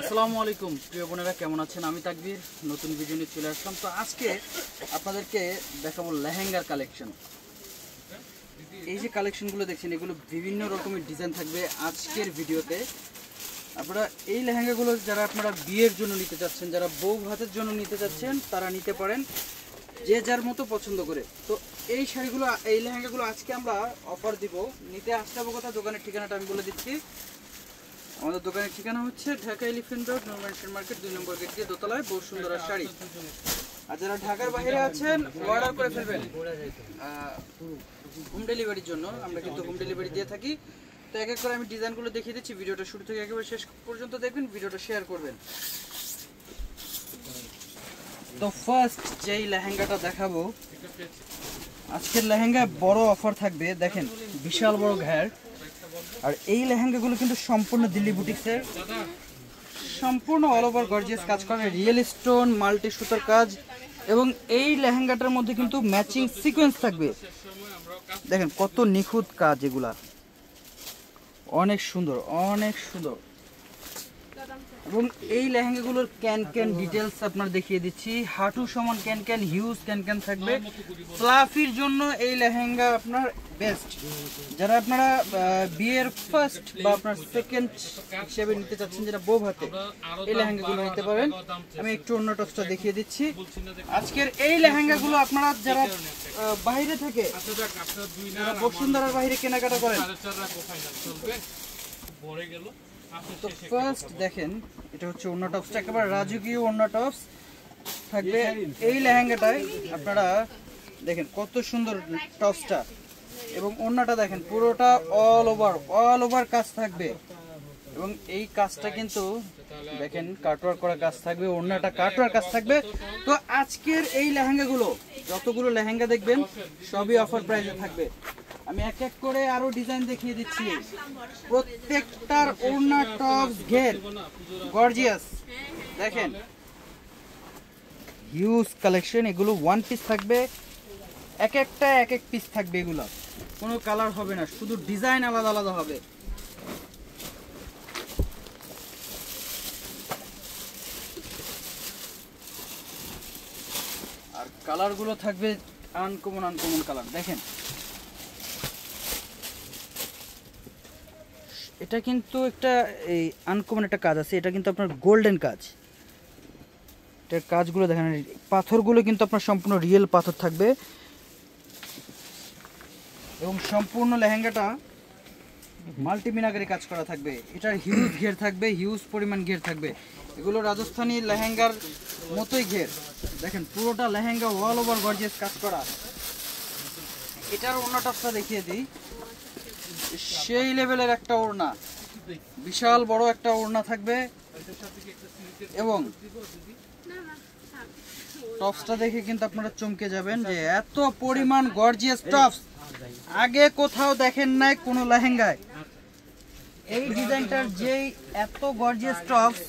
আসসালামু আলাইকুম প্রিয় বোনেরা, কেমন আছেন? আমি তাকবীর নতুন ভিডিও নিয়ে চলে আসলাম। তো আজকে আপনাদেরকে দেখাবো লেহেঙ্গার কালেকশন। এই যে কালেকশনগুলো দেখছেন, এগুলো বিভিন্ন রকমের ডিজাইন থাকবে আজকের ভিডিওতে। আপনারা এই লেহেঙ্গাগুলো যারা আপনারা বিয়ের জন্য নিতে চাচ্ছেন, যারা বউ ভাতের জন্য নিতে চাচ্ছেন, তারা নিতে পারেন যে যার মতো পছন্দ করে। তো এই শাড়িগুলো, এই লেহেঙ্গাগুলো আজকে আমরা অফার দিব। নিতে আসতে হবে কোথায়, দোকানের ঠিকানাটা আমি বলে দিচ্ছি। আমাদের দোকানের ঠিকানা হচ্ছে ঢাকা এলিফ্যান্ট রোড, নূরমেনশন মার্কেট 2 নম্বর গেট দিয়ে দোতলায়, বসুন্ধরা শাড়ি। আর যারা ঢাকার বাইরে আছেন অর্ডার করে ফেলবেন হোম ডেলিভারির জন্য। আমরা কিন্তু হোম ডেলিভারি দিয়ে থাকি। তো এক এক করে আমি ডিজাইনগুলো দেখিয়ে দিচ্ছি। ভিডিওটা শুরু থেকে একেবারে শেষ পর্যন্ত দেখবেন, ভিডিওটা শেয়ার করবেন। তো ফার্স্ট যেই লেহেঙ্গাটা দেখাবো, আজকের লেহেঙ্গায় বড় অফার থাকবে। দেখেন বিশাল বড় ঘের। আর এই লেহেঙ্গাগুলো কিন্তু সম্পূর্ণ দিল্লি বুটিক্সের, সম্পূর্ণ অল ওভার গর্জিয়াস কাজ করে, রিয়েল স্টোন মাল্টি সুতার কাজ। এবং এই লেহেঙ্গাটার মধ্যে কিন্তু ম্যাচিং সিকোয়েন্স থাকবে। দেখেন কত নিখুঁত কাজ, এগুলা অনেক সুন্দর, অনেক সুন্দর। এবং এই লেহেঙ্গাগুলোর ক্যান ডিটেলস আপনার দেখিয়ে দিচ্ছি। হাঁটু সমান ক্যান, হিউজ ক্যান থাকবে। ফ্লাফির জন্য এই লেহেঙ্গা আপনার বেস্ট। যারা আপনারা বিয়ের ফার্স্ট বা আপনার সেকেন্ড হিসেবে নিতে চাচ্ছেন, যেটা বউ ভাতে, এই লেহেঙ্গাগুলো নিতে পারেন। আমি একটু অন্য টপসটা দেখিয়ে দিচ্ছি। আজকের এই লেহেঙ্গাগুলো আপনারা যারা বাইরে থেকে, বসুন্ধরার বাইরে কেনাকাটা করেন, তো ফার্স্ট দেখেন এটা হচ্ছে ওড়না টপসটা, একেবারে রাজকীয় ওড়না টপস থাকবে এই লেহেঙ্গাটায়। আপনারা দেখেন কত সুন্দর টপসটা, এবং ওড়নাটা দেখেন পুরোটা অল ওভার কাজ থাকবে। এবং এই কাজটা কিন্তু দেখেন কাটওয়ার্ক করা কাজ থাকবে, ওড়নাটা কাটওয়ার্ক কাজ থাকবে। তো আজকের এই লেহেঙ্গাগুলো, যতগুলো লেহেঙ্গা দেখবেন সবই অফার প্রাইসে থাকবে। আমি এক এক করে আরো ডিজাইন দেখিয়ে দিচ্ছি। প্রত্যেকটার ওড়না টপস ঘের গর্জিয়াস। দেখেন হিউজ কালেকশন। এগুলো ওয়ান পিস থাকবে, এক একটা এক এক পিস থাকবে। এগুলো কোনো কালার হবে না, শুধু ডিজাইন আলাদা আলাদা হবে। আর কালারগুলো থাকবে আনকমন কালার। দেখেন এটা কিন্তু একটা এই আনকমন একটা কাজ আছে। এটা কিন্তু আপনার গোল্ডেন কাজ। এটার কাজগুলো দেখেন, পাথরগুলো কিন্তু আপনার সম্পূর্ণ রিয়েল পাথর থাকবে। এবং সম্পূর্ণ লেহেঙ্গাটা মাল্টি মিনাকারি কাজ করা থাকবে। এটার হিউজ ঘের থাকবে, হিউজ পরিমাণ ঘের থাকবে। এগুলো রাজস্থানী লেহেঙ্গার মতোই ঘের। দেখেন পুরোটা লেহেঙ্গা অল ওভার গর্জিয়াস কাজ করা। এটার ওড়না টপসটা দেখিয়ে দিই। সেই লেভেলের একটা ওড়না, বিশাল বড় একটা ওড়না থাকবে। এবং টপসটা দেখে কিন্তু আপনারা চমকে যাবেন যে এত পরিমাণ গর্জিয়াস টপস আগে কোথাও দেখেন নাই কোনো লেহেঙ্গায়। এই ডিজাইনটার যেই এত গর্জিয়াস টপস,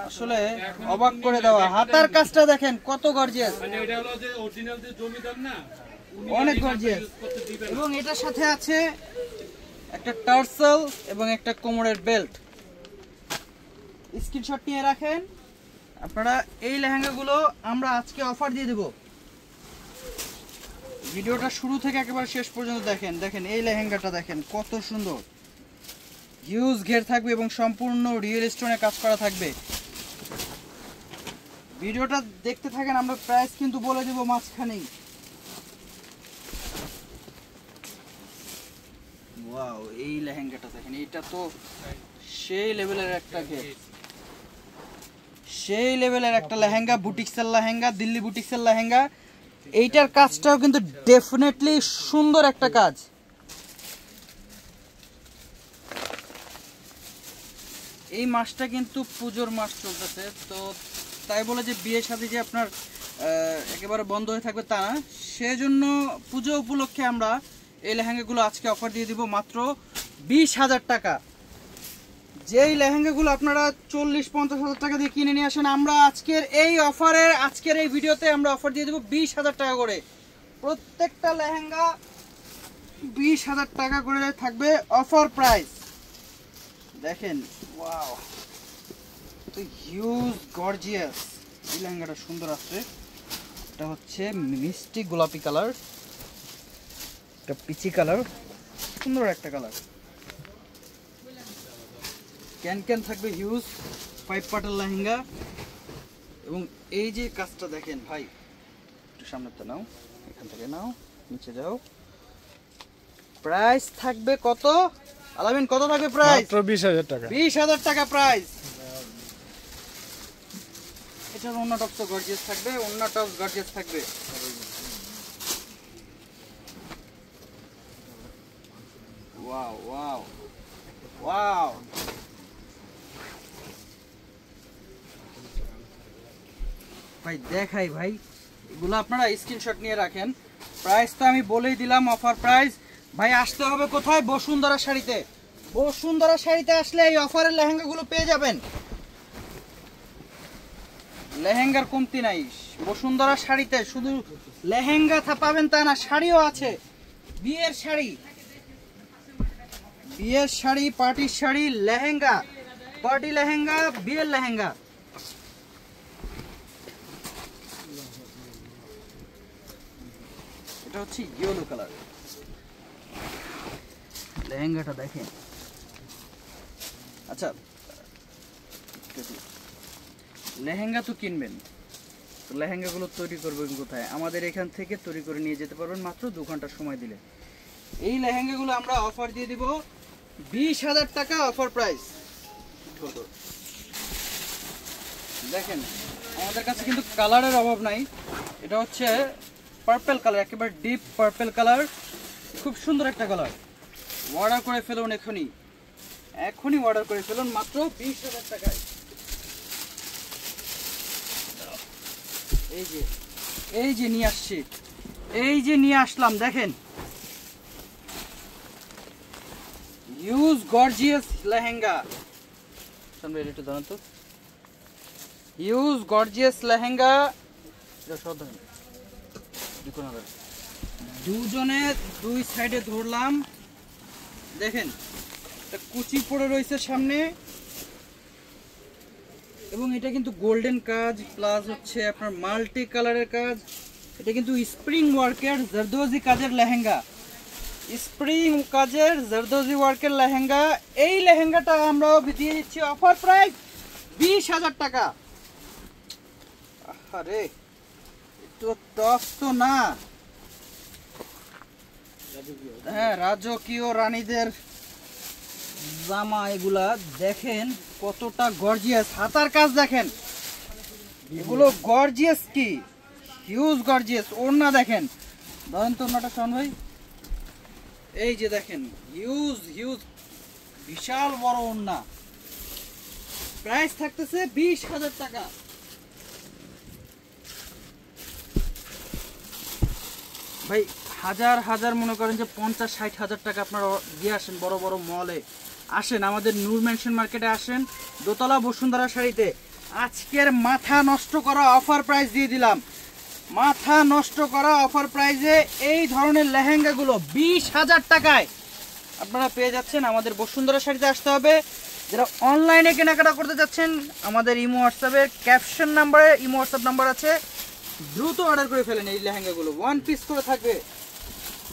আসলে অবাক করে দেওয়া। হাতার কাজটা দেখেন কত গর্জিয়াস, অনেক গর্জিয়াস। এবং এটার সাথে আছে একটা টার্সেল এবং একটা কোমরের বেল্ট। স্ক্রিনশট নিয়ে রাখেন আপনারা। এই লেহেঙ্গাগুলো আমরা আজকে অফার দিয়ে দেব। ভিডিওটা শুরু থেকে একেবারে শেষ পর্যন্ত দেখেন। দেখেন এই লেহেঙ্গাটা দেখেন কত সুন্দর, হিউজ ঘের থাকবে এবং সম্পূর্ণ রিয়েল স্টোনে কাজ করা থাকবে। ভিডিওটা দেখতে থাকেন, আমরা প্রাইস কিন্তু বলে দেব মাঝখানেই। ওয়াও, এই লেহেঙ্গাটা দেখেন, এটা তো সেই লেভেলের একটা ঘের, সেই লেভেলের একটা লেহেঙ্গা। বুটিক্সের লেহেঙ্গা, দিল্লি বুটিক্সের লেহেঙ্গা। এইটার কাজটাও কিন্তু ডেফিনেটলি সুন্দর একটা কাজ। এই মাসটা কিন্তু পুজোর মাস চলতেছে, তো তাই বলে যে বিয়ে শাদী যে আপনার একেবারে বন্ধ হয়ে থাকবে তা না। সেজন্য পুজো উপলক্ষে আমরা এই লেহেঙ্গাগুলো আজকে অফার দিয়ে দিব মাত্র 20,000 টাকা। যেই লেহেঙ্গাগুলো আপনারা 40-50 হাজার টাকা দিয়ে কিনে নিয়ে আসেন, আমরা আজকের এই অফারে, আজকের এই ভিডিওতে আমরা অফার দিয়ে দেবো 20,000 টাকা করে। প্রত্যেকটা লেহেঙ্গা 20,000 টাকা করে থাকবে অফার প্রাইস। দেখেন ওয়াও, তো হিউজ গর্জিয়াস এই লেহেঙ্গাটা সুন্দর আছে। এটা হচ্ছে মিষ্টি গোলাপি কালার, এটা পিচি কালার, সুন্দর একটা কালার। ক্যান ক্যান থাকবে হিউজ 5 পার্টের লেহেঙ্গা। এবং এই যে কাজটা দেখেন ভাই, একটু সামনেতে নাও, এখান থেকে নাও, নিচে যাও। প্রাইস থাকবে কত আলামিন, কত থাকবে প্রাইস? মাত্র 20,000 টাকা। 20,000 টাকা প্রাইস। এটার ওন্না টপস তো গর্জিয়াস থাকবে, ওন্না টপস গর্জিয়াস থাকবে। Wow wow wow. ভাই দেখাই ভাই, এগুলো আপনারা স্ক্রিনশট নিয়ে রাখেন। প্রাইস তো আমি বলেই দিলাম, অফার প্রাইস। ভাই আসতে হবে কোথায়? বসুন্ধরা শাড়িতে। বসুন্ধরা শাড়িতে আসলে এই অফারের লেহেঙ্গাগুলো পেয়ে যাবেন। লেহেঙ্গার কমতি নাই বসুন্ধরা শাড়িতে। শুধু লেহেঙ্গা পাবেন তা না, শাড়িও আছে। বিয়ের শাড়ি, বিয়ের শাড়ি, পার্টির শাড়ি, লেহেঙ্গা, পার্টি লেহেঙ্গা, বিয়ের লেহেঙ্গা। এটা হচ্ছে ইয়েলো কালার লেহেঙ্গাটা দেখেন। আচ্ছা লেহেঙ্গা তো কিনবেন, তো লেহেঙ্গাগুলো তৈরি করবেন কোথায়? আমাদের এখান থেকে তৈরি করে নিয়ে যেতে পারবেন মাত্র 2 ঘন্টা সময় দিলে। এই লেহেঙ্গাগুলো আমরা অফার দিয়ে দিব 20,000 টাকা অফার প্রাইস। দেখেন আমাদের কাছে কিন্তু কালারের অভাব নাই। এটা হচ্ছে পার্পল কালার, একেবারে ডিপ পার্পল কালার, খুব সুন্দর একটা কালার। অর্ডার করে ফেলুন এখনই, এখনই অর্ডার করে ফেলুন মাত্র 20,000 টাকায়। এই যে নিয়ে আসছি, এই যে নিয়ে আসলাম, দেখেন হিউজ গর্জিয়াস লেহেঙ্গা। শুনবে একটু দাঁড়ান তো, হিউজ গর্জিয়াস লেহেঙ্গা। দুজনে দুই সাইডে ধরলাম, দেখেন কুচি পড়ে রয়েছে সামনে। এবং এটা কিন্তু গোল্ডেন কাজ প্লাস হচ্ছে আপনার মাল্টি কালারের কাজ। এটা কিন্তু স্প্রিং ওয়ার্কের জারদোজি কাজের লেহেঙ্গা, স্প্রিং কাজের জারদোজি ওয়ার্কের লেহেঙ্গা। এই লেহেঙ্গাটা আমরা দিয়ে দিচ্ছি অফার প্রাইস 20,000 টাকা। আরে তো টপ তো না, হ্যাঁ রাজকীয় রানীদের জামা এগুলা। দেখেন কতটা গর্জিয়াস, হাতার কাজ দেখেন, এগুলো গর্জিয়াস কি হিউজ গর্জিয়াস। ওড়না দেখেন, ধরেন তো ওড়নাটা শোন ভাই, এই যে দেখেন হিউজ হিউজ বিশাল বড় ওড়না। প্রাইস থাকতেছে 20,000 টাকা। ভাই হাজার হাজার মনে করেন যে 50-60 হাজার টাকা আপনারা দিয়ে আসেন, বড় বড় মলে আসেন, আমাদের নূর মেনশন মার্কেটে আসেন, দোতলা বসুন্ধরা শাড়িতে। আজকের মাথা নষ্ট করা অফার প্রাইস দিয়ে দিলাম, মাথা নষ্ট করা অফার প্রাইসে এই ধরনের লেহেঙ্গাগুলো 20,000 টাকায় আপনারা পেয়ে যাচ্ছেন। আমাদের বসুন্ধরা শাড়িতে আসতে হবে। যারা অনলাইনে কেনাকাটা করতে যাচ্ছেন, আমাদের ইমো হোয়াটসঅ্যাপের ক্যাপশন নাম্বারে ইমো হোয়াটসঅ্যাপ নাম্বার আছে, দ্রুত অর্ডার করে ফেলেন। এই লেহেঙ্গাগুলো 1 পিস করে থাকবে।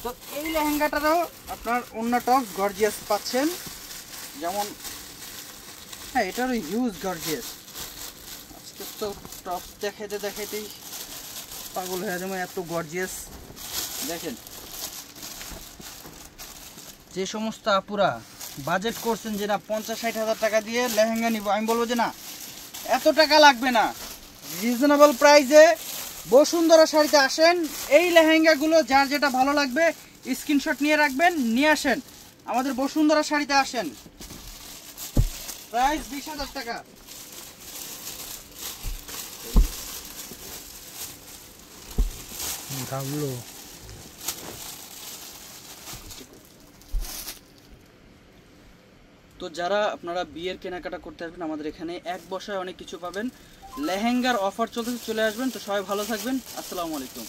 তো এই লেহেঙ্গাটারও আপনার অন্য টপস গর্জিয়াস পাচ্ছেন, যেমন হ্যাঁ এটারও হিউজ গর্জিয়াস। আজকে তো টপস দেখাইতে দেখাইতেই পাগল হয়ে যাবে, এত গর্জিয়াস। দেখেন যে সমস্ত আপুরা বাজেট করছেন যে না 50-60 হাজার টাকা দিয়ে লেহেঙ্গা নিব, আমি বলবো যে না এত টাকা লাগবে না, রিজনেবল প্রাইসে বসুন্ধরা শাড়িতে আসেন। এই লেহেঙ্গাগুলো যার যেটা ভালো লাগবে স্ক্রিনশট নিয়ে রাখবেন, নিয়ে আসেন, আমাদের বসুন্ধরা শাড়িতে আসেন। প্রাইস 20,000 টাকা। তো যারা আপনারা বিয়ের কেনাকাটা করতে আসবেন, আমাদের এখানে এক বসায় অনেক কিছু পাবেন। লেহেঙ্গার অফার চলতেছে, চলে আসবেন। তো সবাই ভালো থাকবেন, আসসালামু আলাইকুম।